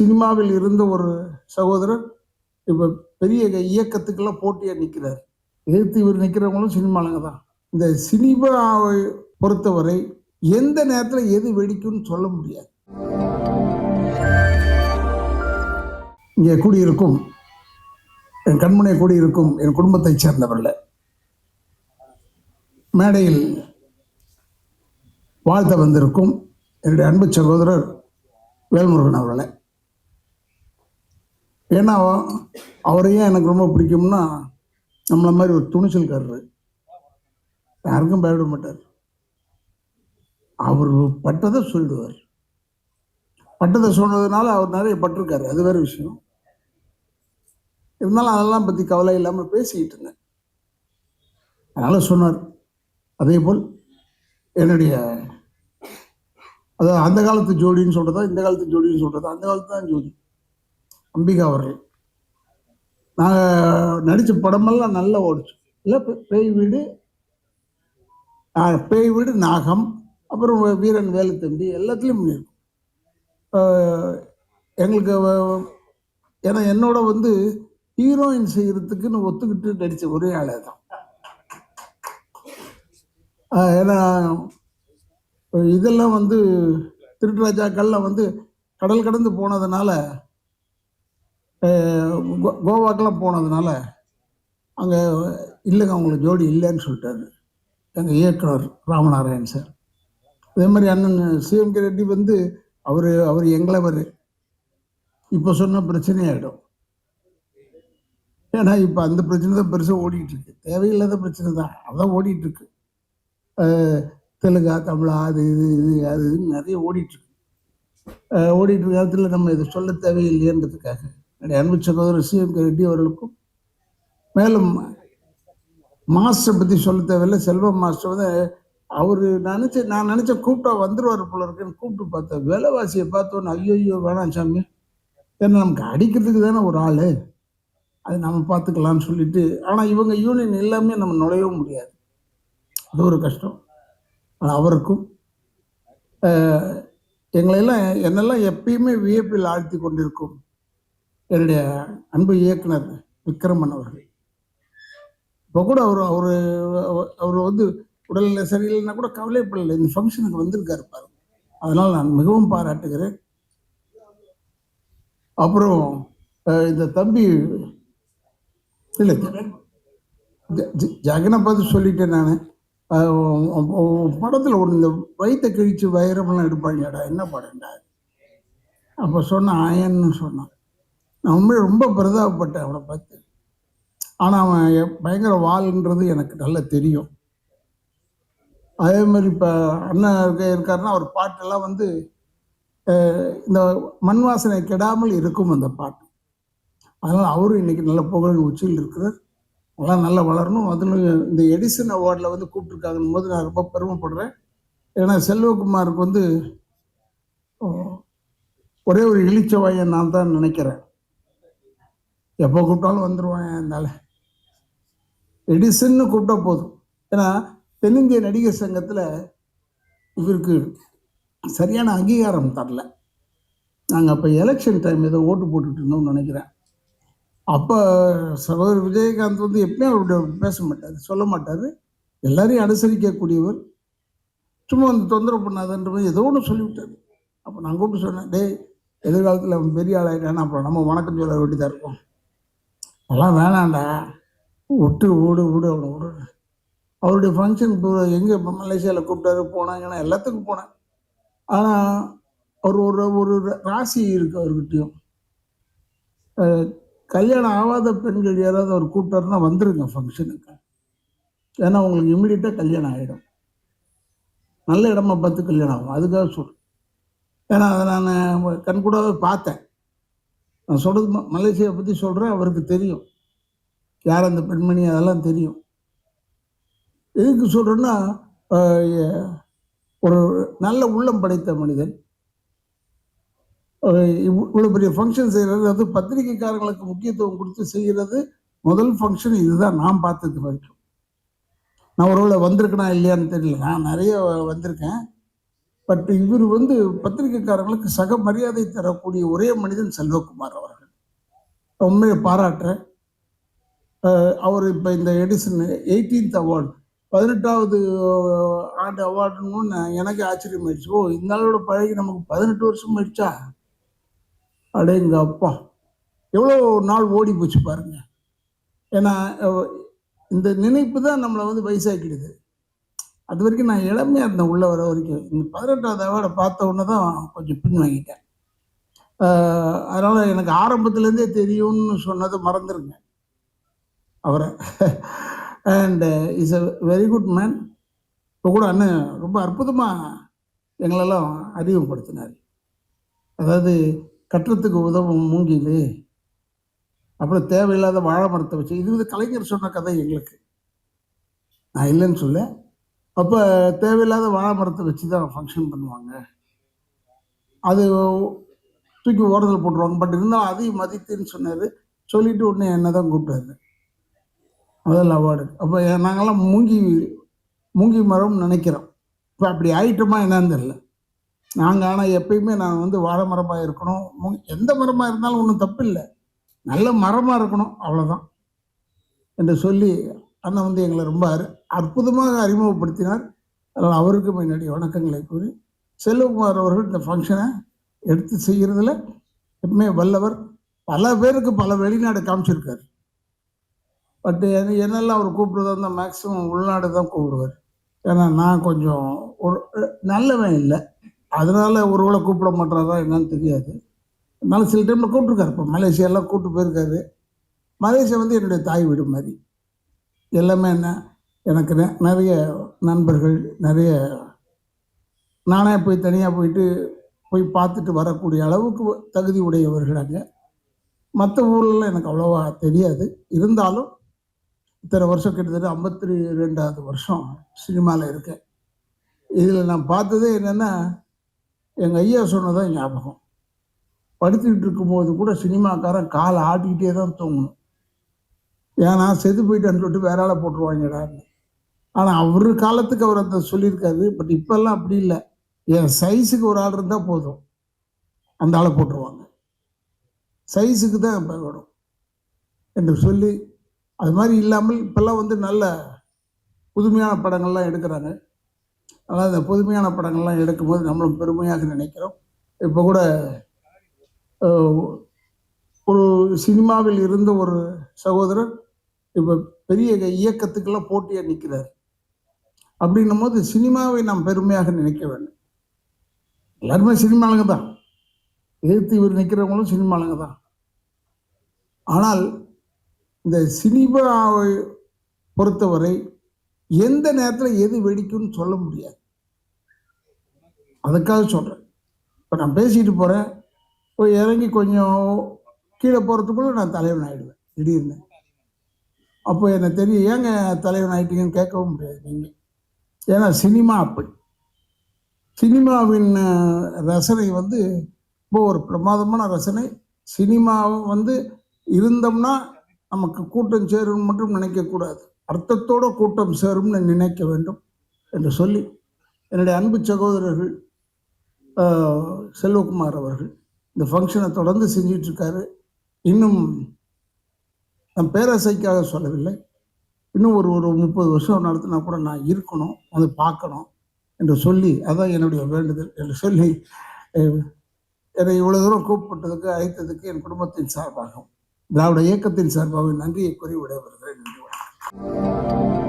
சினிமாவில் இருந்த ஒரு சகோதரர் இப்போ பெரிய இயக்கத்துக்கெல்லாம் போட்டியாக நிற்கிறார். எதிர்த்து இவர் நிற்கிறவங்களும் சினிமாலங்க தான். இந்த சினிமாவை பொறுத்தவரை எந்த நேரத்தில் எது வெடிக்கும்னு சொல்ல முடியாது. இங்கே கூடியிருக்கும் என் கண்முனை கூடியிருக்கும் என் குடும்பத்தைச் சேர்ந்தவர்கள் மேடையில் வாழ்த்த வந்திருக்கும் என்னுடைய அன்பு சகோதரர் வேல்முருகன் அவர்களை. ஏன்னா அவரையும் எனக்கு ரொம்ப பிடிக்கும்னா, நம்மளை மாதிரி ஒரு துணிச்சல்காரரு, யாருக்கும் பயப்பட மாட்டார். அவர் பட்டதை சொல்லிடுவார். பட்டதை சொன்னதுனால அவர் நிறைய பட்டிருக்காரு, அது வேறு விஷயம். இருந்தாலும் அதெல்லாம் பற்றி கவலை இல்லாமல் பேசிக்கிட்டு இருந்தேன். அதனால் சொன்னார். அதே போல் என்னுடைய அதாவது அந்த காலத்து ஜோடின்னு சொல்கிறதா இந்த காலத்து ஜோடின்னு சொல்கிறதா, அந்த காலத்து தான் ஜோடி அம்பிகா அவர்கள். நாங்கள் நடித்த படமெல்லாம் நல்லா ஓடிச்சு. இல்லை பேய் வீடு, நாகம், அப்புறம் வீரன் வேலுத்தம்பி எல்லாத்துலேயும் பண்ணியிருக்கோம். எங்களுக்கு ஏன்னா என்னோட ஹீரோயின் செய்கிறதுக்குன்னு ஒத்துக்கிட்டு நடித்த ஒரே ஆளே தான். ஏன்னா இதெல்லாம் திருட்டுராஜாக்கள்லாம் கடல் கடந்து போனதுனால, கோவாக்கெல்லாம் போனதுனால அங்கே இல்லைங்க அவங்களுக்கு ஜோடி இல்லைன்னு சொல்லிட்டாரு எங்கள் இயக்குனர் ராமநாராயண் சார். அதே மாதிரி அண்ணன் சிஎம்கே ரெட்டி அவர் எங்களவர் இப்போ சொன்ன பிரச்சனையாயிடும். ஏன்னா இப்போ அந்த பிரச்சனை தான் பெருசாக ஓடிட்டு இருக்கு. தேவையில்லாத பிரச்சனை தான் அதான் ஓடிட்டு இருக்கு. தெலுங்கா தமிழா அது இதுன்னு நிறைய ஓடிட்டு இருக்க நேரத்தில் நம்ம இதை சொல்ல தேவையில்லைன்றதுக்காக என்னுடைய அன்பு சகோதரர் சிஎம்கே ரெட்டி அவர்களுக்கும், மேலும் மாஸ்டரை பற்றி சொல்ல தேவையில்லை. செல்வம் மாஸ்டர் அவர் நான் நினச்ச கூப்பிட்டா வந்துடுவார் போல இருக்குன்னு கூப்பிட்டு பார்த்தேன். விலைவாசியை பார்த்தோன்னு ஐயோ வேணாம் சாமி, ஏன்னா நமக்கு அடிக்கிறதுக்கு தானே ஒரு ஆள், அது நம்ம பார்த்துக்கலான்னு சொல்லிட்டு. ஆனால் இவங்க யூனியன் எல்லாமே நம்ம நுழையவும் முடியாது, அது ஒரு கஷ்டம். ஆனால் அவருக்கும் என்னெல்லாம் எப்பயுமே வியப்பில் ஆழ்த்தி கொண்டிருக்கும் என்னுடைய அன்பு இயக்குனர் விக்ரமன் அவர்கள். இப்போ கூட அவர் உடல்நிலை சரியில்லைன்னா கூட கவலைப்படலை, இந்த ஃபங்க்ஷனுக்கு வந்திருக்காரு பாரு, அதனால் நான் மிகவும் பாராட்டுகிறேன். அப்புறம் இந்த தம்பி இல்லை ஜெகனை பார்த்து சொல்லிட்டேன் நான். படத்தில் ஒன்று இந்த வயிற்றை கிழிச்சு வைரமெல்லாம் எடுப்பாங்கடா, என்ன படம்டா அப்போ சொன்ன ஆயன்னு சொன்னான். நான் உண்மையை ரொம்ப பிரதாபப்பட்டேன் அவனை பார்த்து. ஆனால் அவன் பயங்கர வாள்ன்றது எனக்கு நல்லா தெரியும். அதே மாதிரி இப்போ அண்ணன் இருக்காருன்னா அவர் பாட்டெல்லாம் இந்த மண் வாசனை கெடாமல் இருக்கும் அந்த பாட்டு. அதனால் அவரும் இன்னைக்கு நல்ல புகழ் உச்சியில் இருக்கிறார். அதெல்லாம் நல்லா வளரணும். அதில் இந்த எடிசன் அவார்டில் கூப்பிட்டுருக்காங்கன்னு போது நான் ரொம்ப பெருமைப்படுறேன். ஏன்னா செல்வகுமாருக்கு ஒரே ஒரு இளிச்சவாயன் நான் தான் நினைக்கிறேன். எப்போ கூப்பிட்டாலும் வந்துடுவான். அதனால எடிசன்னு கூப்பிட்டா போதும். ஏன்னா தென்னிந்திய நடிகர் சங்கத்தில் இவருக்கு சரியான அங்கீகாரம் தரல. நாங்கள் அப்போ எலெக்ஷன் டைம் ஏதோ ஓட்டு போட்டுட்டு இருந்தோம்னு நினைக்கிறேன். அப்போ சகோதரர் விஜயகாந்த் எப்பயும் அவருடைய பேச மாட்டார், சொல்ல மாட்டார், எல்லாரையும் அனுசரிக்கக்கூடியவர். சும்மா தொந்தரவு பண்ணாதன்ற மாதிரி ஏதோ ஒன்று சொல்லிவிட்டார். அப்போ நான் கூப்பிட்டு சொன்னேன், எதிர்காலத்தில் அவன் பெரிய ஆளாயிட்டானா அப்புறம் நம்ம வணக்கம் சொல்ல வேண்டியதாக இருக்கும், அதெல்லாம் வேணாண்டா, விடு அவனை விடு. அவருடைய ஃபங்க்ஷனுக்கு எங்கே மலேசியாவில் கூப்பிட்டாரு, போனாங்கன்னா எல்லாத்துக்கும் போனேன். ஆனால் அவர் ஒரு ராசி இருக்குது அவர்கிட்டையும். கல்யாணம் ஆகாத பெண்கள் யாராவது அவர் கூப்பிட்டாருன்னா வந்துருங்க ஃபங்க்ஷனுக்கு, ஏன்னா உங்களுக்கு இம்மிடியட்டாக கல்யாணம் ஆகிடும். நல்ல இடமா பார்த்து கல்யாணம் ஆகும், அதுக்காக சொல்கிறேன். ஏன்னா அதை நான் கண்கூடாவே பார்த்தேன். நான் சொல்கிறது மலேசியாவை பற்றி சொல்கிறேன், அவருக்கு தெரியும் யார் அந்த பெண்மணி, அதெல்லாம் தெரியும். எதுக்கு சொல்கிறேன்னா, ஒரு நல்ல உள்ளம் படைத்த மனிதன். இவ்வளோ பெரிய ஃபங்க்ஷன் செய்கிறது, அது பத்திரிகைக்காரங்களுக்கு முக்கியத்துவம் கொடுத்து செய்கிறது முதல் ஃபங்க்ஷன் இதுதான் நான் பார்த்தது வரைக்கும். நான் ஒருவேளை வந்திருக்கேனா இல்லையான்னு தெரியல, நான் நிறைய வந்திருக்கேன். பட் இவர் வந்து பத்திரிகைக்காரங்களுக்கு சக மரியாதை தரக்கூடிய ஒரே மனிதன் செல்வகுமார் அவர்கள். உண்மையை பாராட்டுறேன். அவர் இப்போ இந்த எடிசன் 18th அவார்டு 18வது ஆண்டு அவார்டுன்னு எனக்கு ஆச்சரியம் ஆயிடுச்சு. ஓ, இந்த நாளோட பழகி நமக்கு 18 வருஷம் ஆயிடுச்சா? அடேங்க அப்பா, எவ்வளோ நாள் ஓடி போச்சு பாருங்க. ஏன்னா இந்த நினைப்பு தான் நம்மளை வந்து வயசாக்கிடுது. அது வரைக்கும் நான் இளமையாக இருந்தேன் உள்ள வர வரைக்கும். இந்த 18வது அவார்டை பார்த்த உடனே தான் கொஞ்சம் பின் வாங்கிட்டேன். அதனால் எனக்கு ஆரம்பத்துலேருந்தே தெரியும்னு சொன்னதை மறந்துருங்க அவரை. And is a very good man. இப்போ கூட அண்ணன் ரொம்ப அற்புதமாக எங்களெல்லாம் அறிமுகப்படுத்தினார். அதாவது கட்டுறதுக்கு உதவும் மூங்கில், அப்புறம் தேவையில்லாத வாழை மரத்தை வச்சு, இது வந்து கலைஞர் சொன்ன கதை எங்களுக்கு, நான் இல்லைன்னு சொல்ல. அப்போ தேவையில்லாத வாழை மரத்தை வச்சு தான் ஃபங்க்ஷன் பண்ணுவாங்க, அது தூக்கி ஓரத்தில் போட்டுருவாங்க. பட் இருந்தாலும் அதையும் மதித்துன்னு சொன்னார். சொல்லிவிட்டு உடனே என்ன தான் கூப்பிட்டாரு முதல் அவார்டு. அப்போ நாங்கள்லாம் மூங்கி மரம் நினைக்கிறோம். இப்போ அப்படி ஆயிட்டோமா என்னன்னு தெரியல நாங்கள். ஆனால் எப்பயுமே நான் வந்து வாழை மரமாக இருக்கணும், எந்த மரமாக இருந்தாலும் ஒன்றும் தப்பு இல்லை, நல்ல மரமாக இருக்கணும், அவ்வளோதான் என்று சொல்லி அண்ணன் வந்து எங்களை ரொம்ப அற்புதமாக அறிமுகப்படுத்தினார். அதனால் அவருக்கு என்னுடைய வணக்கங்களை கூறி, செல்வகுமார் அவர்கள் இந்த ஃபங்க்ஷனை எடுத்து செய்கிறதுல எப்பவுமே வல்லவர். பல பேருக்கு பல வெளிநாடு காமிச்சிருக்காரு. பட் என்னெல்லாம் அவர் கூப்பிடுறதா இருந்தால் மேக்ஸிமம் உள்நாடு தான் கூப்பிடுவார். ஏன்னா நான் கொஞ்சம் ஒரு நல்லவன் இல்லை, அதனால ஒருவேளை கூப்பிட மாட்டாரா என்னன்னு தெரியாது. அதனால சில டைமில் கூப்பிட்ருக்காரு. இப்போ மலேசியாலாம் கூப்பிட்டு போயிருக்காரு. மலேசியா வந்து என்னுடைய தாய் வீடு மாதிரி. எல்லாமே என்ன, எனக்கு நிறைய நண்பர்கள், நிறைய நானே போய் தனியாக போய் பார்த்துட்டு வரக்கூடிய அளவுக்கு தகுதி உடையவர்கள் அங்கே. மற்ற ஊர்லலாம் எனக்கு அவ்வளோவா தெரியாது. இருந்தாலும் இத்தனை வருஷம், கிட்டத்தட்ட 52வது வருஷம் சினிமாவில் இருக்கேன். இதில் நான் பார்த்ததே என்னென்னா, எங்கள் ஐயா சொன்னதான் ஞாபகம். படுத்துக்கிட்டு இருக்கும்போது கூட சினிமாக்காரன் காலை ஆட்டிக்கிட்டே தான் தூங்கணும். ஏன்னா செத்து போயிட்டான்னு சொல்லிட்டு வேற ஆளை போட்டுருவாங்கடான்னு. ஆனால் அவர் காலத்துக்கு அவர் அந்த சொல்லியிருக்காரு. பட் இப்போல்லாம் அப்படி இல்லை. என் சைஸுக்கு ஒரு ஆள் இருந்தால் போதும், அந்த ஆளை போட்டுருவாங்க. சைஸுக்கு தான் இப்போ வேணும் என்று சொல்லி, அது மாதிரி இல்லாமல் இப்போல்லாம் வந்து நல்ல புதுமையான படங்கள்லாம் எடுக்கிறாங்க. அதனால் அந்த புதுமையான படங்கள்லாம் எடுக்கும்போது நம்மளும் பெருமையாக நினைக்கிறோம். இப்போ கூட ஒரு சினிமாவில் இருந்த ஒரு சகோதரர் இப்போ பெரிய இயக்கத்துக்கெல்லாம் போட்டியாக நிற்கிறார். அப்படின்னும் போது சினிமாவை நாம் பெருமையாக நினைக்க வேண்டும். எல்லாருமே சினிமாளுங்க தான், எதிர்த்து இவர் நிற்கிறவங்களும் சினிமாளுங்க தான். ஆனால் இந்த சினிமாவை பொறுத்தவரை எந்த நேரத்தில் எது வெடிக்கும்னு சொல்ல முடியாது. அதுக்காக சொல்கிறேன். இப்போ நான் பேசிட்டு போகிறேன், போய் இறங்கி கொஞ்சம் கீழே போகிறதுக்குள்ள நான் தலைவன் ஆகிடுவேன் திடீர்னு. அப்போ எனக்கு தெரியும், ஏங்க தலைவன் ஆகிட்டீங்கன்னு கேட்கவும் முடியாது நீங்கள். ஏன்னா சினிமா அப்படி. சினிமாவின் ரசனை வந்து இப்போ ஒரு பிரமாதமான ரசனை. சினிமாவை வந்து இருந்தோம்னா நமக்கு கூட்டம் சேரும்னு மட்டும் நினைக்கக்கூடாது, அர்த்தத்தோட கூட்டம் சேரும்னு நினைக்க வேண்டும் என்று சொல்லி, என்னுடைய அன்பு சகோதரர்கள் செல்வகுமார் அவர்கள் இந்த ஃபங்க்ஷனை தொடர்ந்து செஞ்சிட்ருக்காரு. இன்னும் நான் பேராசைக்காக சொல்லவில்லை, இன்னும் ஒரு 30 வருஷம் நடத்தினா கூட நான் இருக்கணும், அதை பார்க்கணும் என்று சொல்லி, அதான் என்னுடைய வேண்டுதல் என்று சொல்லி, என்னை இவ்வளோ தூரம் கூப்பிட்டதுக்கு, அழைத்ததுக்கு என் குடும்பத்தின் சார்பாகவும் திராவிட இயக்கத்தின் சார்பாகவும் நன்றியை கூறி விடைபெறுகிறேன். நன்றி.